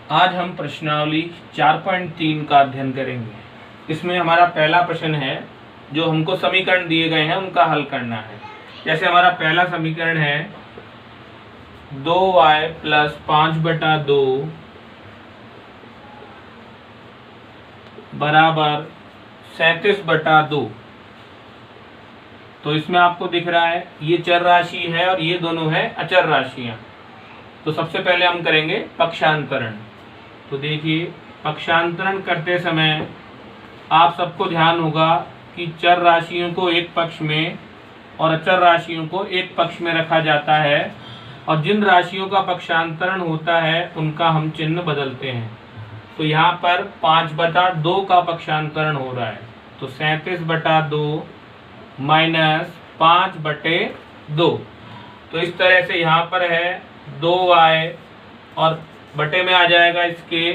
आज हम प्रश्नावली 4.3 का अध्ययन करेंगे। इसमें हमारा पहला प्रश्न है, जो हमको समीकरण दिए गए हैं उनका हल करना है। जैसे हमारा पहला समीकरण है 2y + 5/2 बराबर 37/2। तो इसमें आपको दिख रहा है ये चर राशि है और ये दोनों है अचर राशियां। तो सबसे पहले हम करेंगे पक्षांतरण। तो देखिए, पक्षांतरण करते समय आप सबको ध्यान होगा कि चर राशियों को एक पक्ष में और अचर राशियों को एक पक्ष में रखा जाता है, और जिन राशियों का पक्षांतरण होता है उनका हम चिन्ह बदलते हैं। तो यहाँ पर 5/2 का पक्षांतरण हो रहा है, तो 37/2 माइनस 5/2। तो इस तरह से यहाँ पर है 2y और बटे में आ जाएगा इसके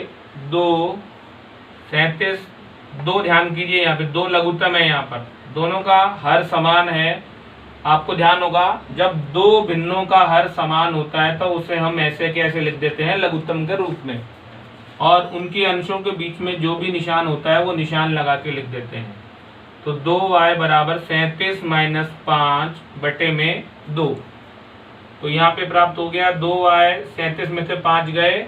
2, 37। 2 ध्यान कीजिए, यहाँ पे 2 लघुत्तम है, यहाँ पर दोनों का हर समान है। आपको ध्यान होगा जब दो भिन्नों का हर समान होता है तो उसे हम ऐसे कैसे लिख देते हैं, लघुत्तम के रूप में, और उनके अंशों के बीच में जो भी निशान होता है वो निशान लगा के लिख देते हैं। तो 2y बराबर 37 माइनस 5/2। तो यहाँ पे प्राप्त हो गया 2y, 37 में से 5 गए,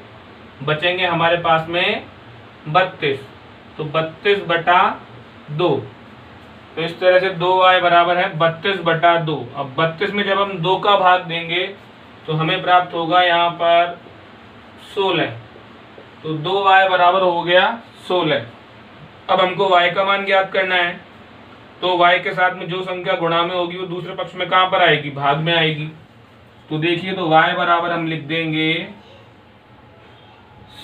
बचेंगे हमारे पास में 32। तो 32/2। तो इस तरह से 2y बराबर है 32/2। अब 32 में जब हम 2 का भाग देंगे तो हमें प्राप्त होगा यहाँ पर 16। तो 2y बराबर हो गया 16। अब हमको y का मान ज्ञात करना है। तो y के साथ में जो संख्या गुणा में होगी वो दूसरे पक्ष में कहाँ पर आएगी, भाग में आएगी। तो देखिए, तो y बराबर हम लिख देंगे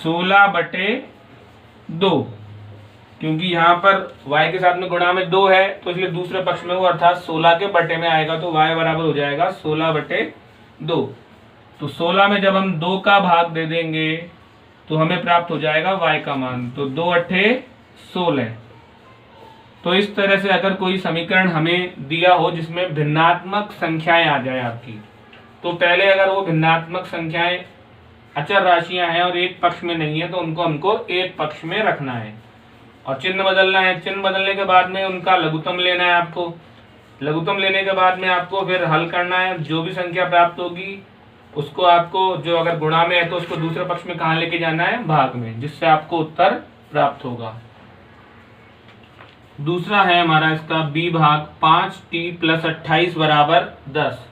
16/2, क्योंकि यहाँ पर y के साथ में गुणा में 2 है तो इसलिए दूसरे पक्ष में वो अर्थात 16 के बटे में आएगा। तो y बराबर हो जाएगा 16/2। तो 16 में जब हम 2 का भाग दे देंगे तो हमें प्राप्त हो जाएगा y का मान। तो 2 × 8 = 16। तो इस तरह से अगर कोई समीकरण हमें दिया हो जिसमें भिन्नात्मक संख्याएं आ जाए आपकी, तो पहले अगर वो भिन्नात्मक संख्याएं अचर राशियां हैं और एक पक्ष में नहीं है तो उनको हमको एक पक्ष में रखना है और चिन्ह बदलना है। चिन्ह बदलने के बाद में उनका लघुत्तम लेना है आपको। लघुत्तम लेने के बाद में आपको फिर हल करना है। जो भी संख्या प्राप्त होगी उसको आपको, जो अगर गुणा में है तो उसको दूसरे पक्ष में कहाँ लेके जाना है, भाग में, जिससे आपको उत्तर प्राप्त होगा। दूसरा है हमारा इसका b भाग 5t + 28 बराबर 10।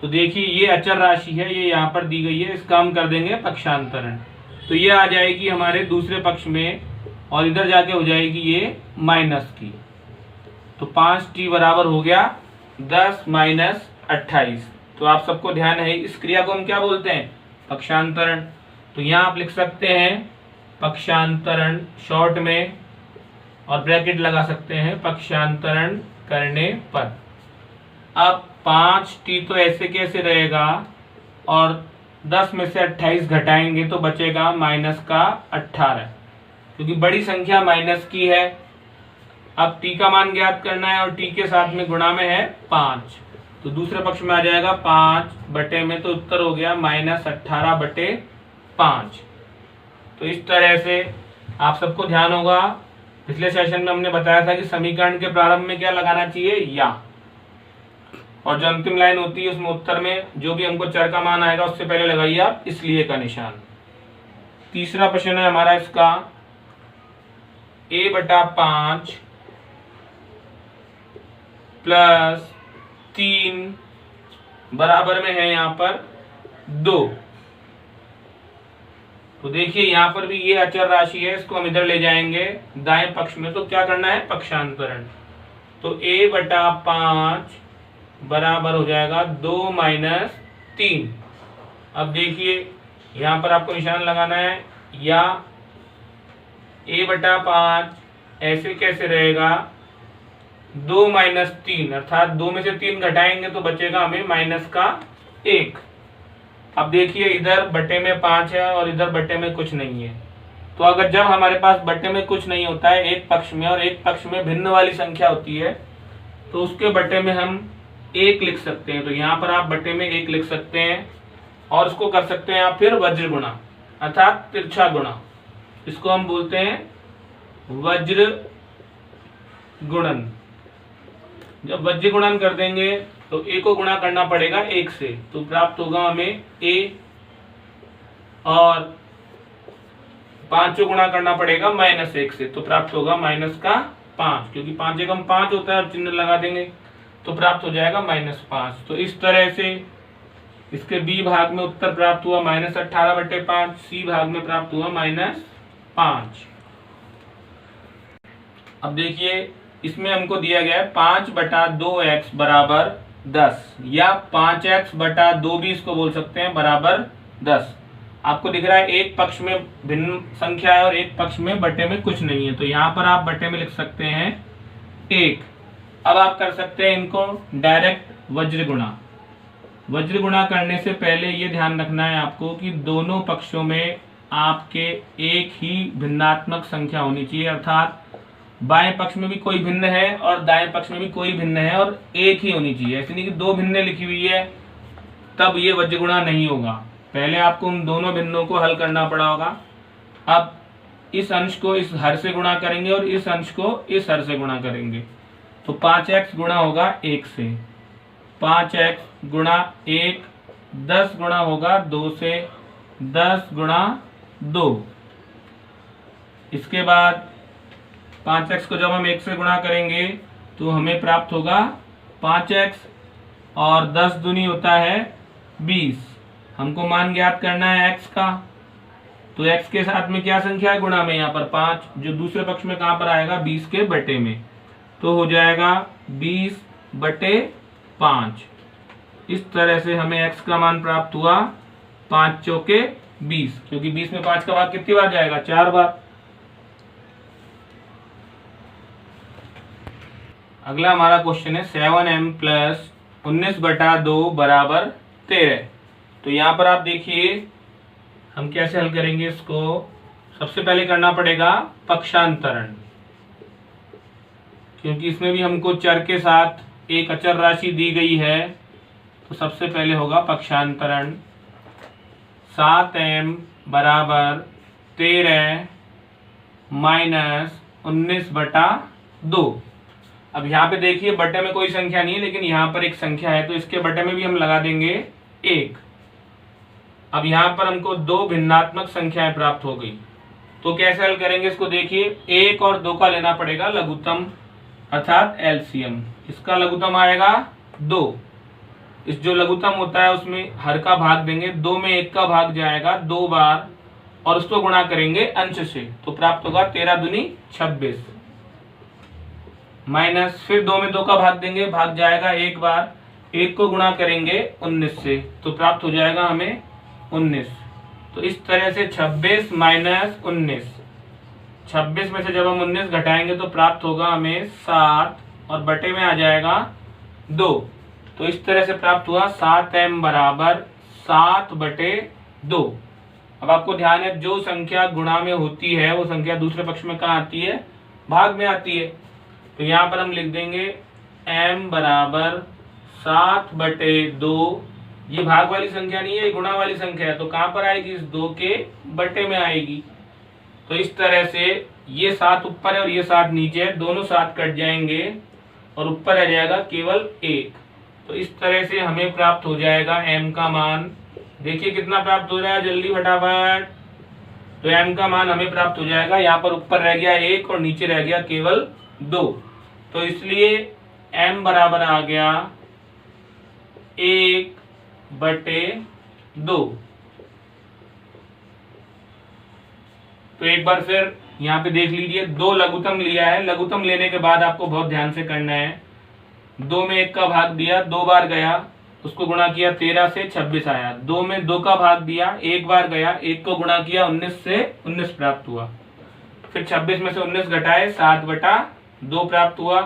तो देखिए, ये अचर राशि है, ये यहाँ पर दी गई है, इसका हम कर देंगे पक्षांतरण। तो ये आ जाएगी हमारे दूसरे पक्ष में और इधर जाके हो जाएगी ये माइनस की। तो 5t बराबर हो गया 10 माइनस 28। तो आप सबको ध्यान है, इस क्रिया को हम क्या बोलते हैं, पक्षांतरण। तो यहाँ आप लिख सकते हैं पक्षांतरण शॉर्ट में, और ब्रैकेट लगा सकते हैं पक्षांतरण करने पर। अब 5t तो ऐसे कैसे रहेगा, और 10 में से 28 घटाएंगे तो बचेगा -18, क्योंकि बड़ी संख्या माइनस की है। अब t का मान ज्ञात करना है और t के साथ में गुणा में है 5, तो दूसरे पक्ष में आ जाएगा 5 में, तो उत्तर हो गया -18/5। तो इस तरह से आप सबको ध्यान होगा, पिछले सेशन में हमने बताया था कि समीकरण के प्रारंभ में क्या लगाना चाहिए, या, और जो अंतिम लाइन होती है उसमें उत्तर में जो भी हमको चर का मान आएगा उससे पहले लगाइए आप इसलिए का निशान। तीसरा प्रश्न है हमारा इसका a/5 + 3 बराबर में है यहाँ पर 2। तो देखिए, यहाँ पर भी ये अचर राशि है, इसको हम इधर ले जाएंगे दाएं पक्ष में। तो क्या करना है, पक्षांतरण। तो a/5 बराबर हो जाएगा 2 - 3। अब देखिए, यहाँ पर आपको निशान लगाना है, या a/5 ऐसे कैसे रहेगा, 2 - 3, अर्थात 2 में से 3 घटाएंगे तो बचेगा हमें -1। अब देखिए, इधर बटे में 5 है और इधर बटे में कुछ नहीं है। तो अगर जब हमारे पास बटे में कुछ नहीं होता है एक पक्ष में और एक पक्ष में भिन्न वाली संख्या होती है, तो उसके बटे में हम 1 लिख सकते हैं। तो यहाँ पर आप बटे में 1 लिख सकते हैं और उसको कर सकते हैं आप फिर वज्र गुणा, अर्थात तिरछा गुणा। इसको हम बोलते हैं वज्र गुणन। जब वज्र गुणन कर देंगे तो ए को गुणा करना पड़ेगा 1 से, तो प्राप्त होगा हमें ए, और 5 को गुणा करना पड़ेगा -1 से, तो प्राप्त होगा -5, क्योंकि 5 जगह 5 होता है और चिन्ह लगा देंगे तो प्राप्त हो जाएगा -5। तो इस तरह से इसके बी भाग में उत्तर प्राप्त हुआ -18/5, सी भाग में प्राप्त हुआ -5। अब देखिए इसमें हमको दिया गया है 5/2x बराबर 10, या 5x/2 भी इसको बोल सकते हैं बराबर 10। आपको दिख रहा है एक पक्ष में भिन्न संख्या है और एक पक्ष में बटे में कुछ नहीं है, तो यहाँ पर आप बटे में लिख सकते हैं 1। अब आप कर सकते हैं इनको डायरेक्ट वज्र गुणा। वज्र गुणा करने से पहले ये ध्यान रखना है आपको कि दोनों पक्षों में आपके एक ही भिन्नात्मक संख्या होनी चाहिए, अर्थात बाएं पक्ष में भी कोई भिन्न है और दाएं पक्ष में भी कोई भिन्न है और एक ही होनी चाहिए। ऐसे नहीं कि 2 भिन्नें लिखी हुई है तब ये वज्र गुणा नहीं होगा, पहले आपको उन दोनों भिन्नों को हल करना पड़ा होगा। अब इस अंश को इस हर से गुणा करेंगे और इस अंश को इस हर से गुणा करेंगे, तो 5x गुणा होगा 1 से, 5x गुणा 1 10 गुणा होगा 2 से, 10 गुणा 2। इसके बाद 5x को जब हम 1 से गुणा करेंगे तो हमें प्राप्त होगा 5x, और 10 दूनी होता है 20। हमको मान ज्ञात करना है x का, तो x के साथ में क्या संख्या है गुणा में, यहाँ पर 5, जो दूसरे पक्ष में कहाँ पर आएगा 20 के बटे में, तो हो जाएगा 20/5। इस तरह से हमें x का मान प्राप्त हुआ 5 चौके 20, क्योंकि 20 में 5 का भाग कितनी बार जाएगा, 4 बार। अगला हमारा क्वेश्चन है 7m + 19/2 बराबर 13। तो यहाँ पर आप देखिए हम कैसे हल करेंगे इसको। सबसे पहले करना पड़ेगा पक्षांतरण, क्योंकि इसमें भी हमको चर के साथ एक अचर राशि दी गई है, तो सबसे पहले होगा पक्षांतरण। 7m बराबर 13 - 19/2। अब यहाँ पे देखिए बटे में कोई संख्या नहीं है, लेकिन यहाँ पर एक संख्या है, तो इसके बटे में भी हम लगा देंगे 1। अब यहाँ पर हमको 2 भिन्नात्मक संख्याएं प्राप्त हो गई, तो कैसे हल करेंगे इसको देखिए। 1 और 2 का लेना पड़ेगा लघुत्तम, अर्थात एलसीएम। इसका लघुत्तम आएगा 2। इस जो लघुत्तम होता है उसमें हर का भाग देंगे, 2 में 1 का भाग जाएगा 2 बार, और उसको गुणा करेंगे अंश से, तो प्राप्त होगा 13 दूनी 26, माइनस फिर 2 में 2 का भाग देंगे, भाग जाएगा 1 बार, 1 को गुणा करेंगे 19 से, तो प्राप्त हो जाएगा हमें 19। तो इस तरह से 26 - 19, 26 में से जब हम 19 घटाएंगे तो प्राप्त होगा हमें 7, और बटे में आ जाएगा 2। तो इस तरह से प्राप्त हुआ 7m बराबर 7/2। अब आपको ध्यान है जो संख्या गुणा में होती है वो संख्या दूसरे पक्ष में कहाँ आती है, भाग में आती है। तो यहाँ पर हम लिख देंगे m बराबर 7/2। ये भाग वाली संख्या नहीं है, ये गुणा वाली संख्या है, तो कहाँ पर आएगी, इस 2 के बटे में आएगी। तो इस तरह से ये 7 ऊपर है और ये 7 नीचे है, दोनों 7 कट जाएंगे और ऊपर रह जाएगा केवल 1। तो इस तरह से हमें प्राप्त हो जाएगा m का मान। देखिए कितना प्राप्त हो रहा है, जल्दी फटाफट। तो m का मान हमें प्राप्त हो जाएगा, यहाँ पर ऊपर रह गया 1 और नीचे रह गया केवल 2, तो इसलिए m बराबर आ गया 1/2। तो एक बार फिर यहाँ पे देख लीजिए, 2 लघुत्तम लिया है। लघुत्तम लेने के बाद आपको बहुत ध्यान से करना है, 2 में 1 का भाग दिया, 2 बार गया, उसको गुणा किया 13 से 26 आया। 2 में 2 का भाग दिया, 1 बार गया, 1 को गुणा किया 19 से 19 प्राप्त हुआ। फिर 26 में से 19 घटाए 7/2 प्राप्त हुआ।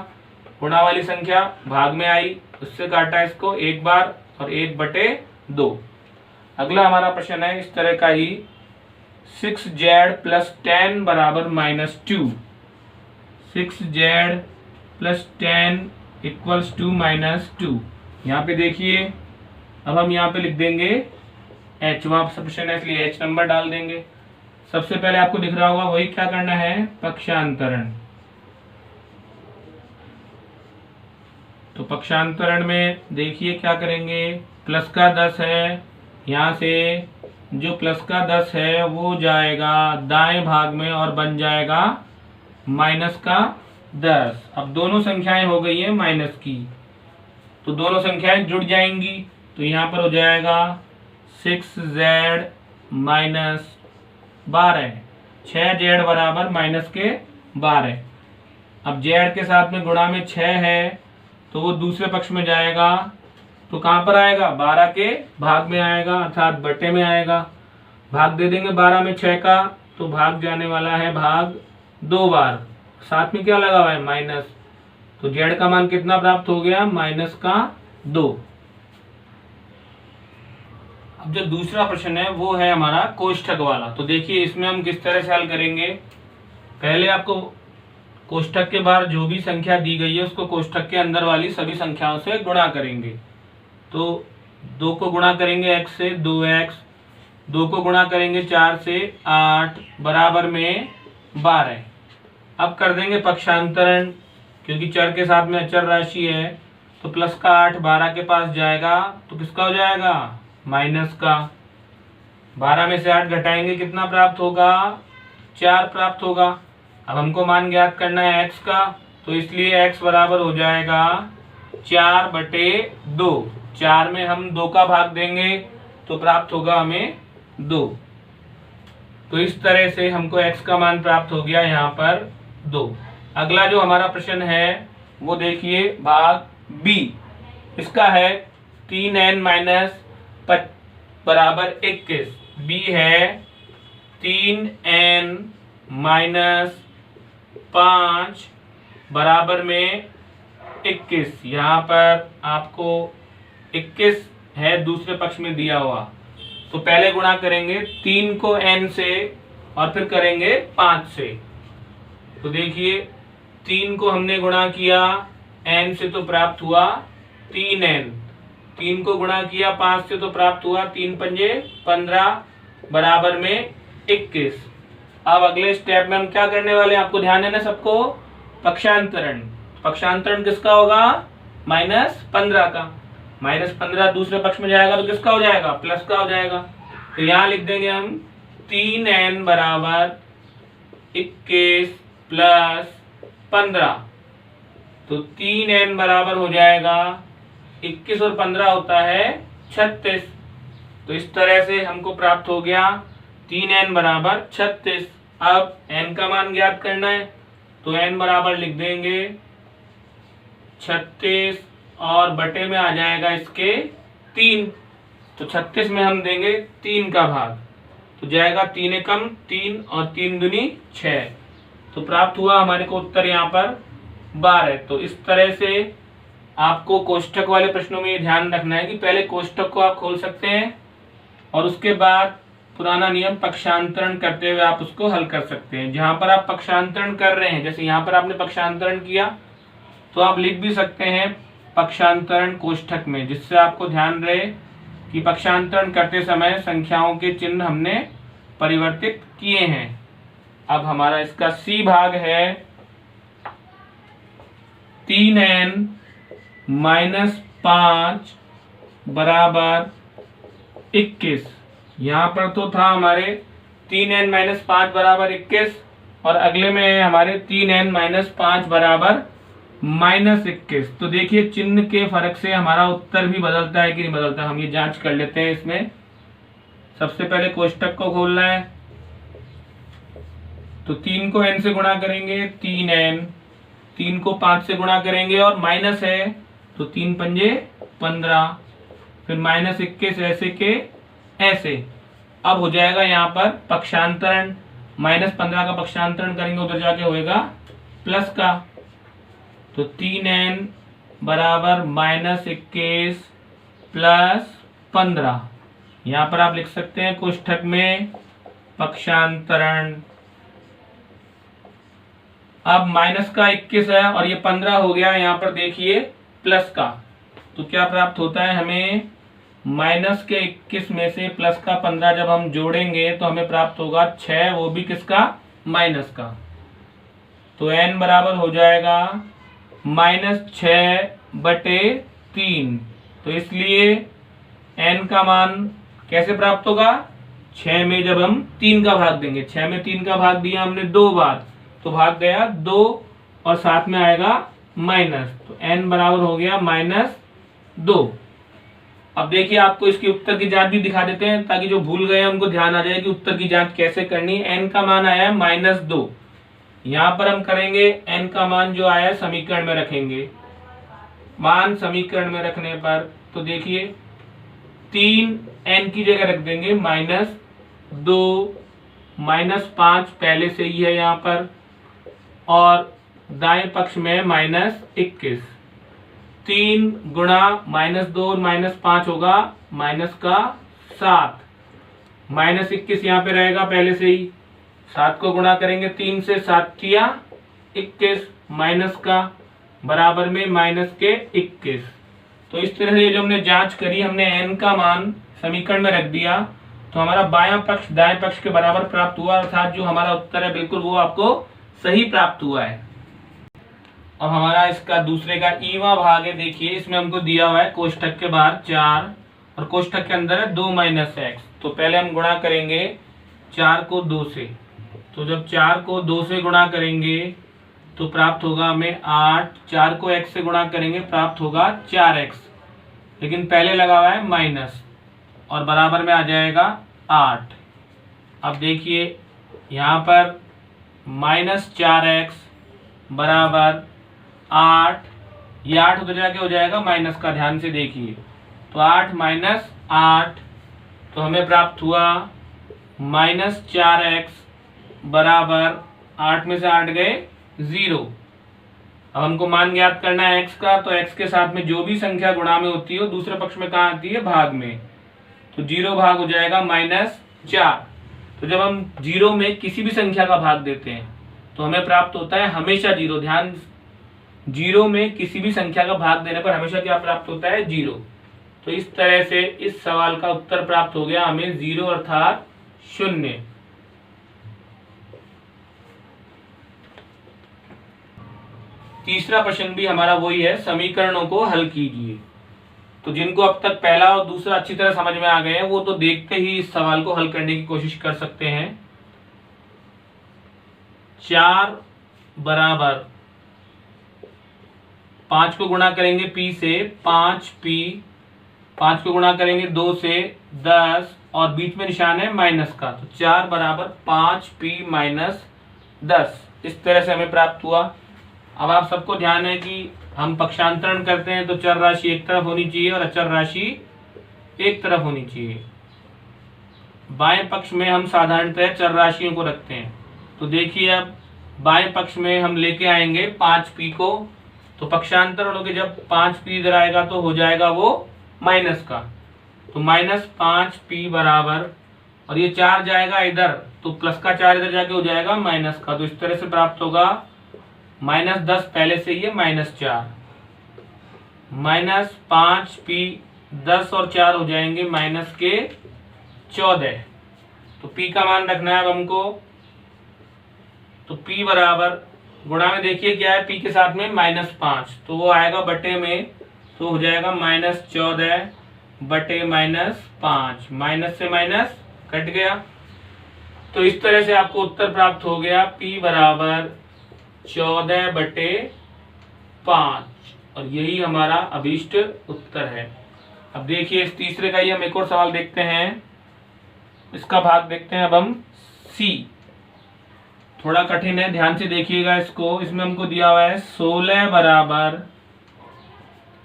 गुणा वाली संख्या भाग में आई, उससे काटा इसको 1 बार और 1/2। अगला हमारा प्रश्न है इस तरह का ही, 6z + 10 बराबर -2। 6z + 10 = -2। यहाँ पे देखिए अब हम यहाँ पे लिख देंगे h, वहां प्रश्न है इसलिए h नंबर डाल देंगे। सबसे पहले आपको दिख रहा होगा वही क्या करना है, पक्षांतरण। तो पक्षांतरण में देखिए क्या करेंगे, प्लस का 10 है, यहाँ से जो प्लस का 10 है वो जाएगा दाएं भाग में और बन जाएगा माइनस का 10। अब दोनों संख्याएं हो गई हैं माइनस की, तो दोनों संख्याएं जुड़ जाएंगी। तो यहाँ पर हो जाएगा 6z माइनस 12, 6z बराबर माइनस के 12। अब z के साथ में गुणा में 6 है तो वो दूसरे पक्ष में जाएगा, तो कहाँ पर आएगा, 12 के भाग में आएगा, अर्थात बटे में आएगा। भाग दे देंगे 12 में 6 का, तो भाग जाने वाला है भाग 2 बार, साथ में क्या लगा हुआ है, माइनस। तो z का मान कितना प्राप्त हो गया, माइनस का 2। अब जो दूसरा प्रश्न है वो है हमारा कोष्ठक वाला। तो देखिए इसमें हम किस तरह से हल करेंगे। पहले आपको कोष्ठक के बाहर जो भी संख्या दी गई है उसको कोष्ठक के अंदर वाली सभी संख्याओं से गुणा करेंगे। तो 2 को गुणा करेंगे x से 2x, 2 को गुणा करेंगे 4 से 8 बराबर में 12। अब कर देंगे पक्षांतरण, क्योंकि चर के साथ में अचर राशि है, तो प्लस का 8 12 के पास जाएगा तो किसका हो जाएगा, माइनस का। 12 में से 8 घटाएंगे कितना प्राप्त होगा, 4 प्राप्त होगा। अब हमको मान ज्ञात करना है x का, तो इसलिए x बराबर हो जाएगा 4/2। 4 में हम 2 का भाग देंगे तो प्राप्त होगा हमें 2। तो इस तरह से हमको x का मान प्राप्त हो गया यहाँ पर 2। अगला जो हमारा प्रश्न है वो देखिए भाग b, इसका है 3n माइनस बराबर 21। b है 3n माइनस 5 बराबर में 21। यहाँ पर आपको 21 है दूसरे पक्ष में दिया हुआ, तो पहले गुणा करेंगे 3 को n से और फिर करेंगे 5 से। तो देखिए 3 को हमने गुणा किया n से तो प्राप्त हुआ 3n, 3 को गुणा किया 5 से तो प्राप्त हुआ 3 पंजे 15 बराबर में 21। अब अगले स्टेप में हम क्या करने वाले हैं, आपको ध्यान देना सबको, पक्षांतरण। पक्षांतरण किसका होगा, -15 का। -15 दूसरे पक्ष में जाएगा तो किसका हो जाएगा, प्लस का हो जाएगा। तो यहाँ लिख देंगे हम 3n बराबर 21 प्लस 15। तो 3n बराबर हो जाएगा 21 और 15 होता है 36। तो इस तरह से हमको प्राप्त हो गया 3n बराबर 36। अब n का मान ज्ञात करना है, तो n बराबर लिख देंगे 36 और बटे में आ जाएगा इसके 3। तो 36 में हम देंगे 3 का भाग, तो जाएगा 3 एकम 3 और 3 दूनी 6। तो प्राप्त हुआ हमारे को उत्तर यहाँ पर 12। तो इस तरह से आपको कोष्ठक वाले प्रश्नों में ये ध्यान रखना है कि पहले कोष्ठक को आप खोल सकते हैं और उसके बाद पुराना नियम पक्षांतरण करते हुए आप उसको हल कर सकते हैं। जहां पर आप पक्षांतरण कर रहे हैं, जैसे यहाँ पर आपने पक्षांतरण किया, तो आप लिख भी सकते हैं पक्षांतरण कोष्ठक में, जिससे आपको ध्यान रहे कि पक्षांतरण करते समय संख्याओं के चिन्ह हमने परिवर्तित किए हैं। अब हमारा इसका सी भाग है 3n माइनस 5 बराबर 21। यहाँ पर तो था हमारे 3n माइनस 5 बराबर 21 और अगले में है हमारे 3n माइनस 5 बराबर -21। तो देखिए चिन्ह के फर्क से हमारा उत्तर भी बदलता है कि नहीं बदलता, हम ये जांच कर लेते हैं। इसमें सबसे पहले कोष्ठक को खोलना है, तो 3 को n से गुणा करेंगे 3n, 3 को 5 से गुणा करेंगे और माइनस है तो 3 पंजे 15, फिर -21 ऐसे के ऐसे। अब हो जाएगा यहाँ पर पक्षांतरण, -15 का पक्षांतरण करेंगे उधर जाके होएगा प्लस का। तो 3n बराबर -21 प्लस 15। यहाँ पर आप लिख सकते हैं कोष्ठक में पक्षांतरण। अब माइनस का 21 है और ये 15 हो गया, यहाँ पर देखिए प्लस का, तो क्या प्राप्त होता है हमें माइनस के 21 में से प्लस का 15 जब हम जोड़ेंगे तो हमें प्राप्त होगा 6, वो भी किसका, माइनस का। तो n बराबर हो जाएगा -6/3। तो इसलिए n का मान कैसे प्राप्त होगा, 6 में जब हम 3 का भाग देंगे, 6 में 3 का भाग दिया हमने 2 बार, तो भाग गया 2 और साथ में आएगा माइनस, तो n बराबर हो गया -2। अब देखिए आपको इसके उत्तर की जांच भी दिखा देते हैं ताकि जो भूल गए उनको ध्यान आ जाए कि उत्तर की जांच कैसे करनी है। n का मान आया है -2, यहाँ पर हम करेंगे n का मान जो आया समीकरण में रखेंगे। मान समीकरण में रखने पर तो देखिए 3 n की जगह रख देंगे -2, -5 पहले से ही है यहाँ पर, और दाएं पक्ष में -21। 3 गुणा -2 और -5 होगा -7, -21 यहाँ पे रहेगा पहले से ही। 7 को गुणा करेंगे 3 से, 7 किया 21, माइनस का बराबर में -21। तो इस तरह से जो हमने जांच करी, हमने n का मान समीकरण में रख दिया तो हमारा बायां पक्ष दाएं पक्ष के बराबर प्राप्त हुआ, अर्थात जो हमारा उत्तर है बिल्कुल वो आपको सही प्राप्त हुआ है। अब हमारा इसका दूसरे का ईवा भाग है। देखिए इसमें हमको दिया हुआ है कोष्ठक के बाहर 4 और कोष्ठक के अंदर है 2 - x। तो पहले हम गुणा करेंगे 4 को 2 से, तो जब 4 को 2 से गुणा करेंगे तो प्राप्त होगा हमें 8, 4 को x से गुणा करेंगे प्राप्त होगा 4x, लेकिन पहले लगा हुआ है माइनस और बराबर में आ जाएगा 8। अब देखिए यहाँ पर -4x बराबर 8, ये 8 उधर जाके हो जाएगा माइनस का, ध्यान से देखिए, तो 8 - 8, तो हमें प्राप्त हुआ -4x बराबर 8 में से 8 गए 0। अब हमको मान ज्ञात करना है x का, तो x के साथ में जो भी संख्या गुणा में होती है वो दूसरे पक्ष में कहाँ आती है, भाग में, तो 0 भाग हो जाएगा -4। तो जब हम 0 में किसी भी संख्या का भाग देते हैं तो हमें प्राप्त होता है हमेशा 0। ध्यान, 0 में किसी भी संख्या का भाग देने पर हमेशा क्या प्राप्त होता है, 0। तो इस तरह से इस सवाल का उत्तर प्राप्त हो गया हमें 0 अर्थात 0। तीसरा प्रश्न भी हमारा वही है, समीकरणों को हल कीजिए। तो जिनको अब तक पहला और दूसरा अच्छी तरह समझ में आ गए हैं वो तो देखते ही इस सवाल को हल करने की कोशिश कर सकते हैं। 4 बराबर 5 को गुणा करेंगे p से 5p, 5 को गुणा करेंगे 2 से 10 और बीच में निशान है माइनस का, तो 4 बराबर 5p - 10। इस तरह से हमें प्राप्त हुआ। अब आप सबको ध्यान है कि हम पक्षांतरण करते हैं तो चर राशि एक तरफ होनी चाहिए और अचर राशि एक तरफ होनी चाहिए। बाएं पक्ष में हम साधारणतः चर राशियों को रखते हैं। तो देखिए अब बाएं पक्ष में हम लेके आएंगे 5p को, तो पक्षांतरण होके जब 5p इधर आएगा तो हो जाएगा वो माइनस का, तो -5p बराबर, और ये 4 जाएगा इधर तो प्लस का 4 इधर जाके हो जाएगा माइनस का, तो इस तरह से प्राप्त होगा -10 पहले से ही है -4, -5p 10 और 4 हो जाएंगे -14। तो p का मान रखना है अब हमको, तो p बराबर गुणा में देखिए क्या है, p के साथ में -5, तो वो आएगा बटे में, तो हो जाएगा -14 बटे -5, माइनस से माइनस कट गया। तो इस तरह से आपको उत्तर प्राप्त हो गया p बराबर 14 बटे 5, और यही हमारा अभीष्ट उत्तर है। अब देखिए इस तीसरे का ही हम एक और सवाल देखते हैं। इसका भाग देखते हैं अब हम C। थोड़ा कठिन है, ध्यान से देखिएगा इसको। इसमें हमको दिया हुआ है 16 बराबर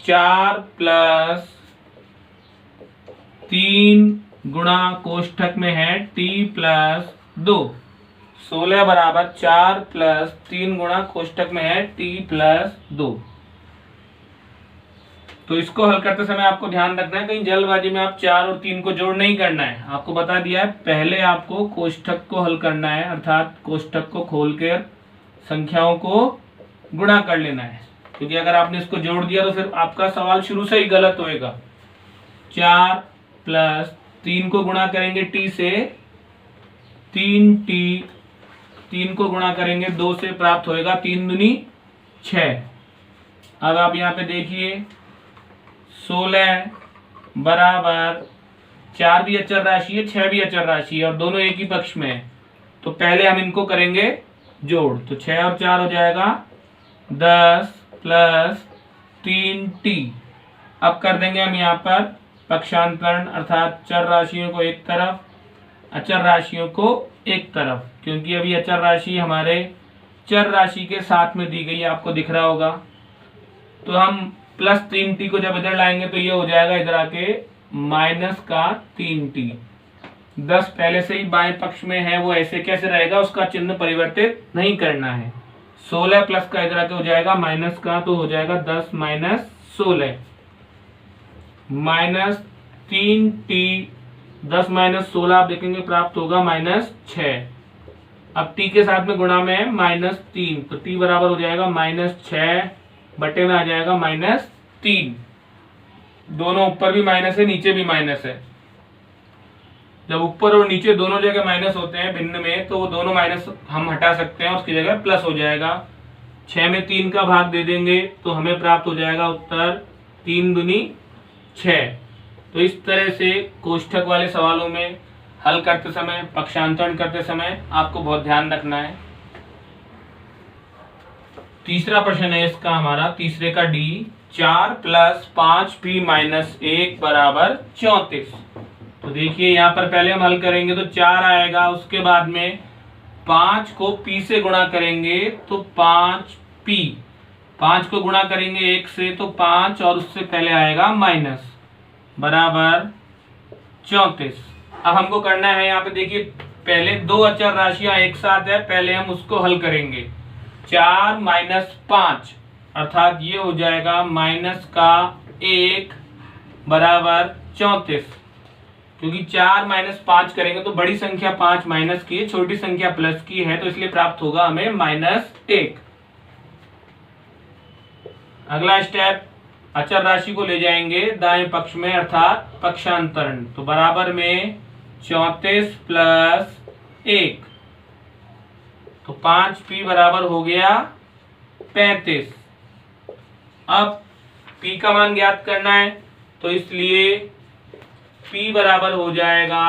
4 प्लस 3 गुणा कोष्ठक में है t प्लस 2। 16 बराबर 4 प्लस 3 गुणा कोष्ठक में है t प्लस 2। तो इसको हल करते समय आपको ध्यान रखना है कहीं जल्दबाजी में आप 4 और 3 को जोड़ नहीं करना है। आपको बता दिया है पहले आपको कोष्ठक को हल करना है, अर्थात कोष्ठक को खोलकर संख्याओं को गुणा कर लेना है, क्योंकि अगर आपने इसको जोड़ दिया तो फिर आपका सवाल शुरू से ही गलत होएगा। 4 प्लस 3 को गुणा करेंगे t से 3t, 3 को गुणा करेंगे 2 से, प्राप्त होएगा 3 दूनी 6। अब आप यहाँ पे देखिए 16 बराबर 4 भी अचर राशि है, 6 भी अचर राशि है और दोनों एक ही पक्ष में है। तो पहले हम इनको करेंगे जोड़, तो 6 और 4 हो जाएगा 10 प्लस 3t। अब कर देंगे हम यहाँ पर पक्षांतरण, अर्थात चर राशियों को एक तरफ, अचर राशियों को एक तरफ, क्योंकि अभी अचर राशि हमारे चर राशि के साथ में दी गई है, आपको दिख रहा होगा। तो हम प्लस 3t को जब इधर लाएंगे तो ये हो जाएगा इधर आके माइनस का 3t। 10 पहले से ही बाएं पक्ष में है, वो ऐसे कैसे रहेगा, उसका चिन्ह परिवर्तित नहीं करना है। 16 प्लस का इधर आके हो जाएगा माइनस का, तो हो जाएगा 10 माइनस 16 माइनस 3t। 10 माइनस 16 आप देखेंगे प्राप्त होगा माइनस 6। अब t के साथ में गुणा में है माइनस 3, तो t बराबर हो जाएगा माइनस 6 बटे में आ जाएगा माइनस 3। दोनों ऊपर भी माइनस है, नीचे भी माइनस है। जब ऊपर और नीचे दोनों जगह माइनस होते हैं भिन्न में, तो वो दोनों माइनस हम हटा सकते हैं, उसकी जगह प्लस हो जाएगा। 6 में 3 का भाग दे देंगे तो हमें प्राप्त हो जाएगा उत्तर 3 दूनी 6। तो इस तरह से कोष्ठक वाले सवालों में हल करते समय, पक्षांतरण करते समय आपको बहुत ध्यान रखना है। तीसरा प्रश्न है इसका हमारा, तीसरे का डी, 4 प्लस 5p माइनस 1 बराबर 34। तो देखिए यहाँ पर पहले हम हल करेंगे तो 4 आएगा, उसके बाद में 5 को p से गुणा करेंगे तो 5p, 5 को गुणा करेंगे 1 से तो 5 और उससे पहले आएगा माइनस, बराबर 34। अब हमको करना है, यहाँ पे देखिए पहले दो अचर राशियां एक साथ है, पहले हम उसको हल करेंगे। 4 माइनस 5 अर्थात ये हो जाएगा माइनस का 1 बराबर 34, क्योंकि 4 माइनस 5 करेंगे तो बड़ी संख्या 5 माइनस की है, छोटी संख्या प्लस की है, तो इसलिए प्राप्त होगा हमें माइनस 1। अगला स्टेप, अचर राशि को ले जाएंगे दाएं पक्ष में अर्थात पक्षांतरण, तो बराबर में 34 प्लस 1, तो 5p बराबर हो गया 35। अब p का मान ज्ञात करना है, तो इसलिए p बराबर हो जाएगा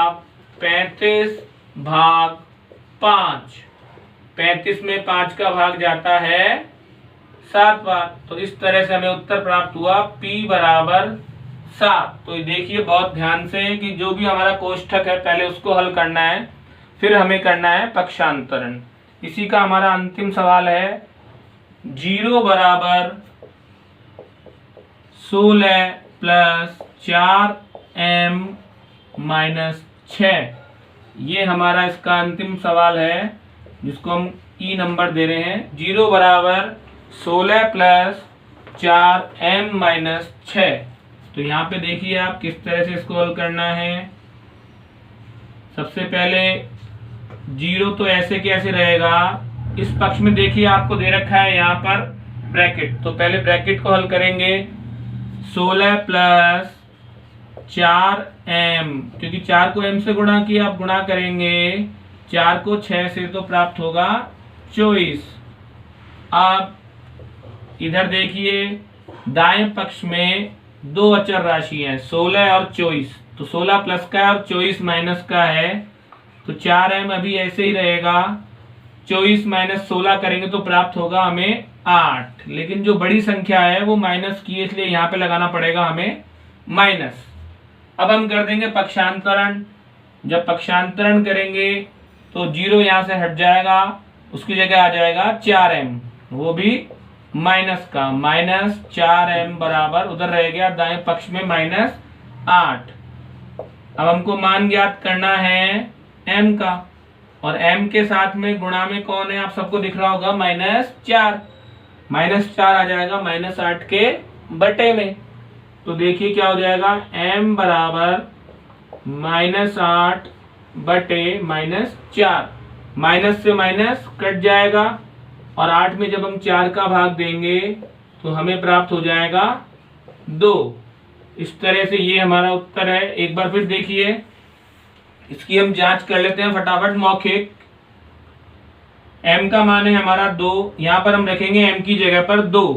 35 भाग 5। 35 में 5 का भाग जाता है 7 बार, तो इस तरह से हमें उत्तर प्राप्त हुआ p बराबर 7। तो देखिए बहुत ध्यान से कि जो भी हमारा कोष्ठक है पहले उसको हल करना है, फिर हमें करना है पक्षांतरण। इसी का हमारा अंतिम सवाल है, 0 बराबर 16 प्लस 4m माइनस 6, ये हमारा इसका अंतिम सवाल है जिसको हम ई नंबर दे रहे हैं। 0 बराबर 16 प्लस 4m माइनस 6। तो यहाँ पे देखिए आप किस तरह से इसको हल करना है। सबसे पहले 0 तो ऐसे कैसे रहेगा, इस पक्ष में देखिए आपको दे रखा है यहाँ पर ब्रैकेट, तो पहले ब्रैकेट को हल करेंगे। 16 प्लस 4m, क्योंकि 4 को m से गुणा किया, आप गुणा करेंगे 4 को 6 से तो प्राप्त होगा 24। अब इधर देखिए दाएं पक्ष में दो अचर राशि है 16 और 24, तो 16 प्लस का और 24 माइनस का है, तो 4m अभी ऐसे ही रहेगा। 24 माइनस 16 करेंगे तो प्राप्त होगा हमें 8, लेकिन जो बड़ी संख्या है वो माइनस की है, इसलिए यहाँ पे लगाना पड़ेगा हमें माइनस। अब हम कर देंगे पक्षांतरण। जब पक्षांतरण करेंगे तो 0 यहाँ से हट जाएगा, उसकी जगह आ जाएगा 4m, वो भी माइनस का, माइनस 4m बराबर उधर रह गया दाएं पक्ष में माइनस 8। अब हमको मान ज्ञात करना है m का, और m के साथ में गुणा में कौन है आप सबको दिख रहा होगा, माइनस 4। माइनस 4 आ जाएगा माइनस 8 के बटे में, तो देखिए क्या हो जाएगा, m बराबर माइनस 8 बटे माइनस 4। माइनस से माइनस कट जाएगा और 8 में जब हम 4 का भाग देंगे तो हमें प्राप्त हो जाएगा 2। इस तरह से ये हमारा उत्तर है। एक बार फिर देखिए, इसकी हम जांच कर लेते हैं फटाफट मौखिक। m का मान है हमारा 2, यहां पर हम रखेंगे m की जगह पर 2,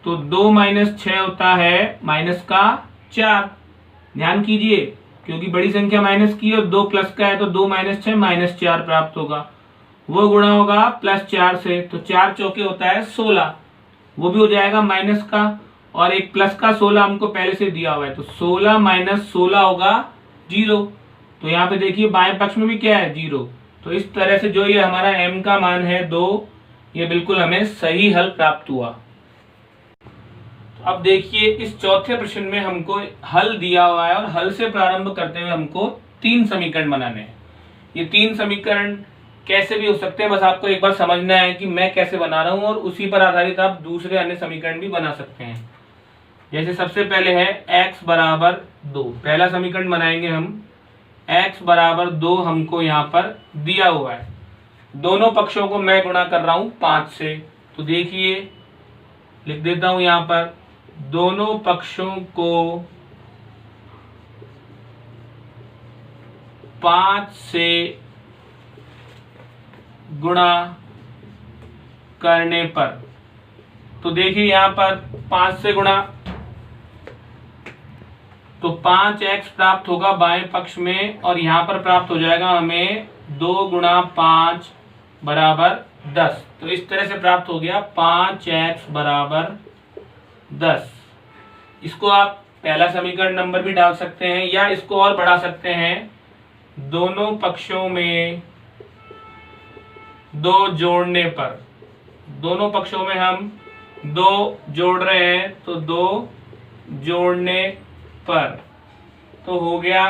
तो 2 माइनस 6 होता है माइनस का 4। ध्यान कीजिए, क्योंकि बड़ी संख्या माइनस की और 2 प्लस का है, तो 2 माइनस 6 माइनस 4 प्राप्त होगा। वो गुणा होगा प्लस 4 से, तो 4 चौके होता है 16, वो भी हो जाएगा माइनस का, और एक प्लस का 16 हमको पहले से दिया हुआ है, तो 16 माइनस 16 होगा 0। तो यहाँ पे देखिए बाएं पक्ष में भी क्या है 0। तो इस तरह से जो ये हमारा m का मान है 2, ये बिल्कुल हमें सही हल प्राप्त हुआ। तो अब देखिए इस चौथे प्रश्न में हमको हल दिया हुआ है, और हल से प्रारंभ करते हुए हमको 3 समीकरण बनाने हैं। ये 3 समीकरण कैसे भी हो सकते हैं, बस आपको एक बार समझना है कि मैं कैसे बना रहा हूं, और उसी पर आधारित आप दूसरे अन्य समीकरण भी बना सकते हैं। जैसे सबसे पहले है x बराबर 2, पहला समीकरण बनाएंगे हम। x बराबर 2 हमको यहाँ पर दिया हुआ है, दोनों पक्षों को मैं गुणा कर रहा हूं 5 से। तो देखिए लिख देता हूं यहाँ पर, दोनों पक्षों को 5 से गुणा करने पर, तो देखिए यहां पर 5 से गुणा, तो 5x प्राप्त होगा बाएं पक्ष में, और यहां पर प्राप्त हो जाएगा हमें 2 गुणा 5 बराबर 10। तो इस तरह से प्राप्त हो गया 5x बराबर 10। इसको आप पहला समीकरण नंबर भी डाल सकते हैं, या इसको और बढ़ा सकते हैं, दोनों पक्षों में 2 जोड़ने पर, दोनों पक्षों में हम 2 जोड़ रहे हैं, तो 2 जोड़ने पर, तो हो गया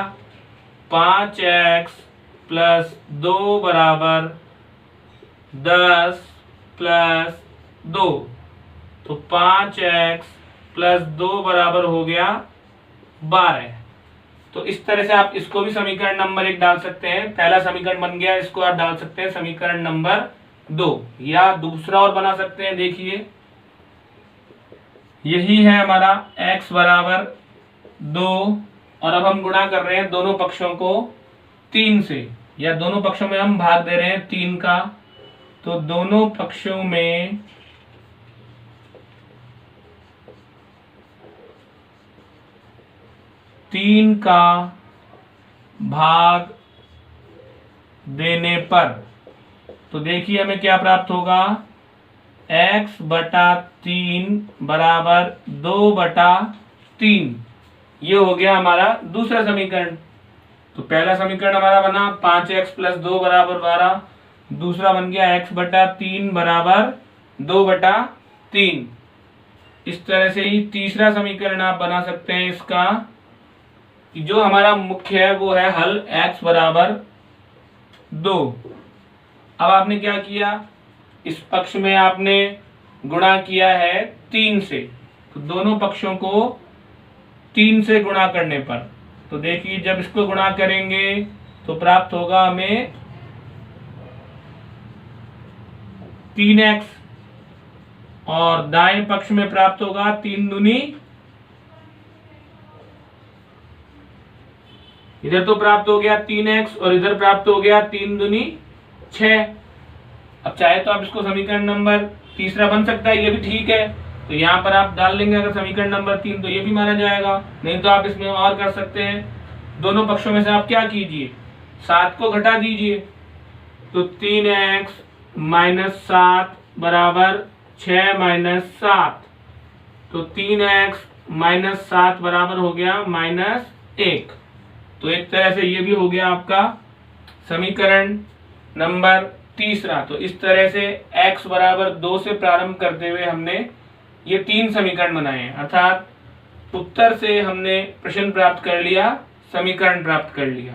5x प्लस 2 बराबर 10 प्लस 2, तो 5x प्लस 2 बराबर हो गया 12। तो इस तरह से आप इसको भी समीकरण नंबर 1 डाल सकते हैं। पहला समीकरण बन गया, इसको आप डाल सकते हैं समीकरण नंबर 2, या दूसरा और बना सकते हैं। देखिए यही है हमारा x बराबर 2, और अब हम गुणा कर रहे हैं दोनों पक्षों को 3 से, या दोनों पक्षों में हम भाग दे रहे हैं 3 का, तो दोनों पक्षों में 3 का भाग देने पर, तो देखिए हमें क्या प्राप्त होगा, x बटा 3 बराबर 2 बटा 3। ये हो गया हमारा दूसरा समीकरण। तो पहला समीकरण हमारा बना 5x प्लस 2 बराबर 12, दूसरा बन गया x बटा 3 बराबर 2 बटा 3। इस तरह से ही तीसरा समीकरण आप बना सकते हैं इसका, कि जो हमारा मुख्य है वो है हल x बराबर 2। अब आपने क्या किया, इस पक्ष में आपने गुणा किया है 3 से, तो दोनों पक्षों को 3 से गुणा करने पर, तो देखिए जब इसको गुणा करेंगे तो प्राप्त होगा हमें 3x, और दाएं पक्ष में प्राप्त होगा 3 दूनी, इधर तो प्राप्त हो गया 3x और इधर प्राप्त हो गया 3 दूनी 6। अब चाहे तो आप इसको समीकरण नंबर तीसरा बन सकता है, ये भी ठीक है, तो यहाँ पर आप डाल लेंगे अगर समीकरण नंबर 3, तो ये भी माना जाएगा। नहीं तो आप इसमें और कर सकते हैं, दोनों पक्षों में से आप क्या कीजिए, 7 को घटा दीजिए, तो 3x माइनस 7 बराबर 6 माइनस 7, तो 3x माइनस 7 बराबर हो गया माइनस 1। तो एक तरह से ये भी हो गया आपका समीकरण नंबर तीसरा। तो इस तरह से x बराबर 2 से प्रारंभ करते हुए हमने ये 3 समीकरण बनाए हैं, अर्थात उत्तर से हमने प्रश्न प्राप्त कर लिया, समीकरण प्राप्त कर लिया।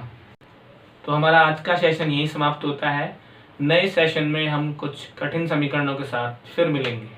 तो हमारा आज का सेशन यही समाप्त होता है। नए सेशन में हम कुछ कठिन समीकरणों के साथ फिर मिलेंगे।